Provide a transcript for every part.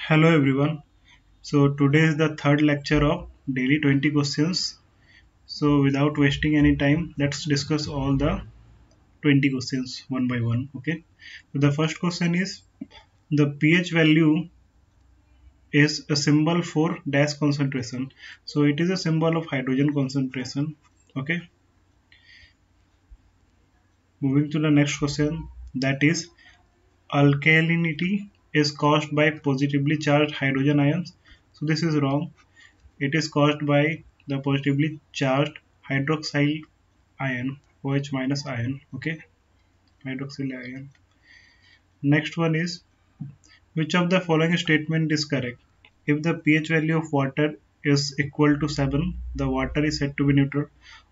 Hello everyone. So today is the third lecture of daily 20 questions. So without wasting any time, let's discuss all the 20 questions one by one. Okay. So the first question is the pH value is a symbol for dash concentration. So it is a symbol of hydrogen concentration. Okay. Moving to the next question, that is alkalinity is caused by positively charged hydrogen ions. So this is wrong. It is caused by the positively charged hydroxyl ion, OH minus ion. Okay, hydroxyl ion. Next one is which of the following statement is correct? If the pH value of water is equal to 7, the water is said to be neutral.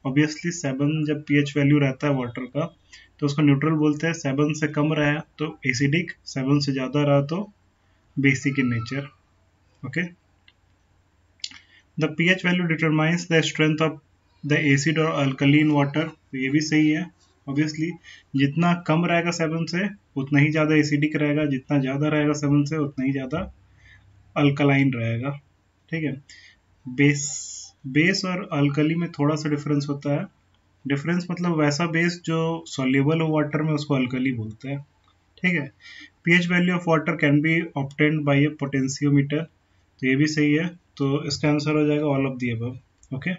Obviously 7 जब pH value रहता है water का तो उसको neutral बोलते हैं. 7 से कम रहा तो एसिडिक, 7 से ज़्यादा रहा तो basic in nature. Okay. The pH value determines the strength of the acid और अल्कलीन वाटर. ये भी सही है. ऑब्वियसली जितना कम रहेगा 7 से उतना ही ज़्यादा एसिडिक रहेगा, जितना ज़्यादा रहेगा 7 से उतना ही ज़्यादा अल्कलाइन रहेगा. ठीक है. बेस बेस और अल्कली में थोड़ा सा डिफरेंस होता है. डिफरेंस मतलब वैसा बेस जो सॉल्युबल हो वाटर में उसको अल्कली बोलते हैं. ठीक है. pH value of water can B obtained by A potentiometer. तो ये भी सही है. तो इसका आंसर हो जाएगा all of the above. Okay.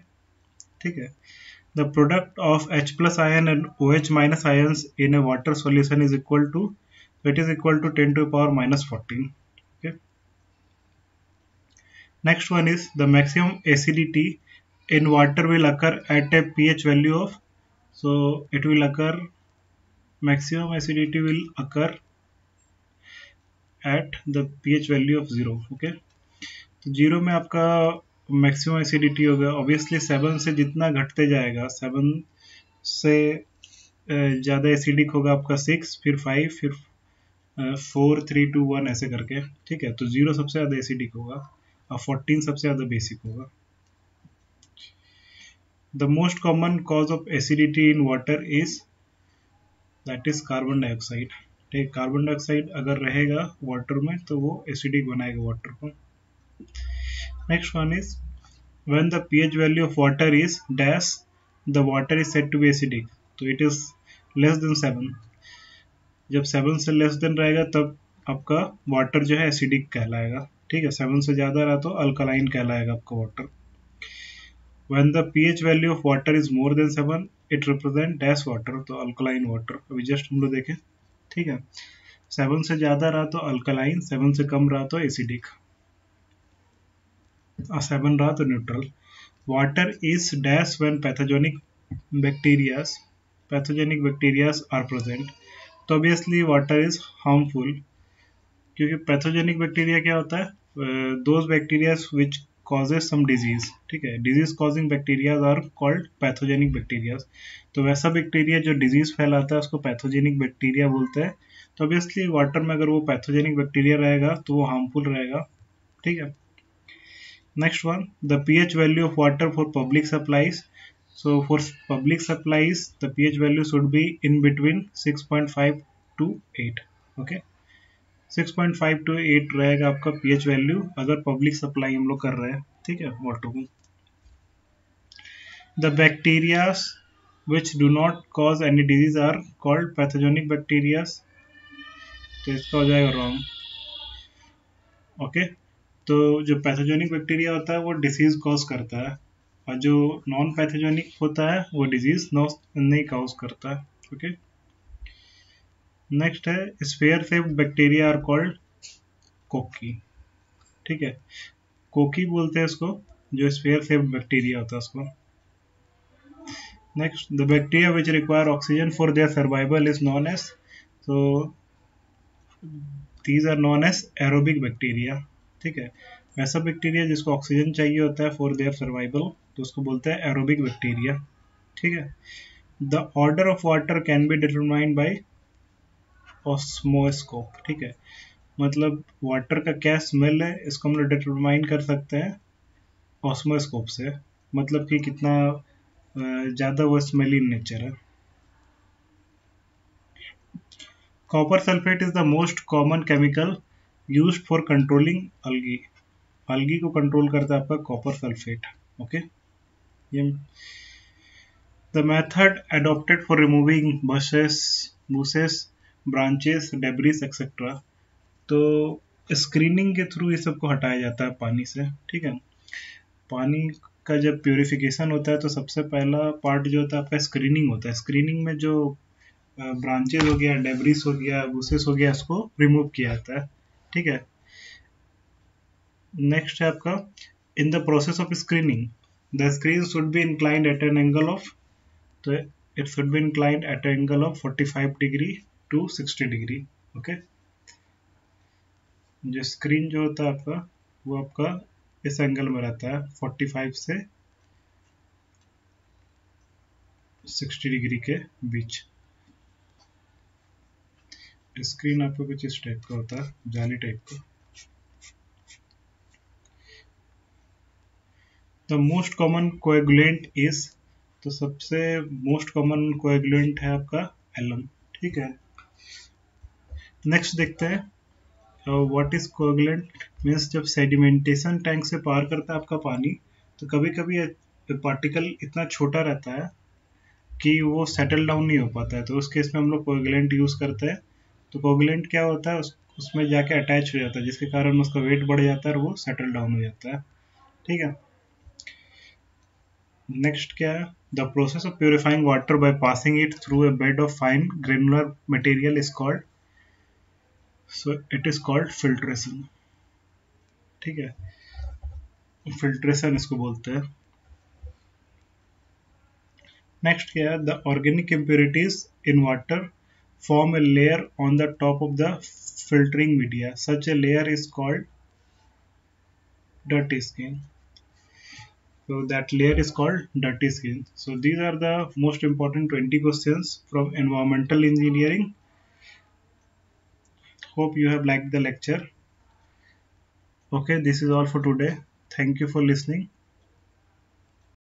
ठीक है. The product of H plus ion and OH minus ions in a water solution is equal to, it is equal to 10 to the power minus 14. Okay. Next one is the maximum acidity in water will occur at a pH value of, so it will occur, maximum acidity will occur at the pH value of 0. Okay. तो 0 में आपका maximum acidity होगा. Obviously 7 से जितना घटते जाएगा, 7 से ज़्यादा एसिडिक होगा आपका 6, फिर 5, फिर 4, 3, 2, 1 ऐसे करके. ठीक है. तो 0 सबसे ज़्यादा एसिडिक होगा और 14 सबसे ज़्यादा बेसिक होगा. The most common cause of acidity in water is, that is carbon dioxide. ठीक. कार्बन डाइऑक्साइड अगर रहेगा वाटर में तो वो एसिडिक बनाएगा वाटर को. Next one is when the pH value of water is dash, the water is said to be acidic. तो it is less than 7. जब 7 से लेस देन रहेगा तब आपका वाटर जो है एसिडिक कहलाएगा. ठीक है. 7 से ज़्यादा रहा तो अल्कलाइन कहलाएगा आपका water. when the pH value of water is more than 7, it represent dash water, तो अल्कलाइन वाटर. अभी जस्ट हम लोग देखें. ठीक है. 7 से ज़्यादा रहा तो अल्कलाइन, 7 से कम रहा तो एसिडिक, 7 रहा तो neutral. Water is dash when pathogenic bacterias are present. तो ऑब्वियसली वाटर इज हार्मफुल, क्योंकि पैथोजेनिक बैक्टीरिया क्या होता है? Those bacterias which causes some disease. ठीक है. Disease causing bacterias are called pathogenic bacterias. तो वैसा बैक्टीरिया जो डिजीज फैलाता है उसको पैथोजेनिक बैक्टीरिया बोलते हैं. तो ऑब्वियसली वाटर में अगर वो पैथोजेनिक बैक्टीरिया रहेगा तो वो हार्मफुल रहेगा. ठीक है. Next one, the pH value of water for public supplies. So for public supplies, the pH value should be in between 6.5 to 8. Okay, 6.5 to 8 रहेगा आपका pH value अगर public supply हम लोग कर रहे हैं. ठीक है. वाटर को. The bacteria which do not cause any disease are called pathogenic bacteria. तो इसका हो जाएगा wrong. ओके. तो जो पैथोजेनिक बैक्टीरिया होता है वो डिसीज कॉज करता है, और जो नॉन पैथोजेनिक होता है वो डिजीज नहीं कॉज करता है. ओके. नेक्स्ट है sphere shaped bacteria are called cocci. ठीक है. कोकी बोलते हैं इसको, जो स्फीयर शेप्ड बैक्टीरिया होता है उसको. Next, the bacteria which require oxygen for their survival is known as, so these are known as aerobic bacteria. ठीक है. वैसा बैक्टीरिया जिसको ऑक्सीजन चाहिए होता है फॉर देयर सर्वाइवल तो उसको बोलते हैं एरोबिक बैक्टीरिया. ठीक है. The order of water can be determined by osmoscope. ठीक है. मतलब वाटर का क्या स्मेल है इसको हम लोग डिटरमाइन कर सकते हैं ऑस्मोस्कोप से. मतलब कि कितना ज़्यादा वो स्मेली नेचर है. Copper sulphate is the most common chemical used for controlling algae. algae को कंट्रोल करता है आपका कॉपर सल्फेट. ओके, ये the method adopted for removing bushes, branches, debris etc. तो स्क्रीनिंग के थ्रू ये सबको हटाया जाता है पानी से. ठीक है, पानी का जब प्योरिफिकेशन होता है तो सबसे पहला पार्ट जो होता है आपका स्क्रीनिंग होता है. स्क्रीनिंग में जो ब्रांचेस हो गया, डेब्रिस हो गया, बुसेस हो गया, उसको रिमूव किया जाता है. ठीक है, नेक्स्ट है आपका in the process of screening the screen should be inclined at an angle of, तो it should be inclined at an angle of 45 degree to 60 degree. Okay, जो स्क्रीन जो होता है आपका वो आपका इस एंगल में रहता है 45 से 60 डिग्री के बीच. स्क्रीन आपको कुछ इस टाइप का होता है, जाली टाइप का. The most common coagulant is, तो सबसे मोस्ट कॉमन कोएगुलेंट है आपका एलम. ठीक है, नेक्स्ट देखते हैं व्हाट इज कोएगुलेंट मीन्स. जब सेडिमेंटेशन टैंक से पार करता है आपका पानी तो कभी कभी पार्टिकल इतना छोटा रहता है कि वो सेटल डाउन नहीं हो पाता है, तो उस केस में हम लोग कोएगुलेंट यूज करते हैं. तो कोएगुलेंट क्या होता है, उसमें जाके अटैच हो जाता है जिसके कारण उसका वेट बढ़ जाता है और वो सेटल डाउन हो जाता है. ठीक है, नेक्स्ट क्या है, the process of purifying water by passing it through a bed of fine granular material is called, so it is called filtration. ठीक है, फिल्ट्रेशन इसको बोलते हैं. नेक्स्ट क्या है, the organic impurities in water form a layer on the top of the filtering media. Such a layer is called dirty skin. So that layer is called dirty skin. So these are the most important 20 questions from environmental engineering. Hope you have liked the lecture. Okay, this is all for today. Thank you for listening.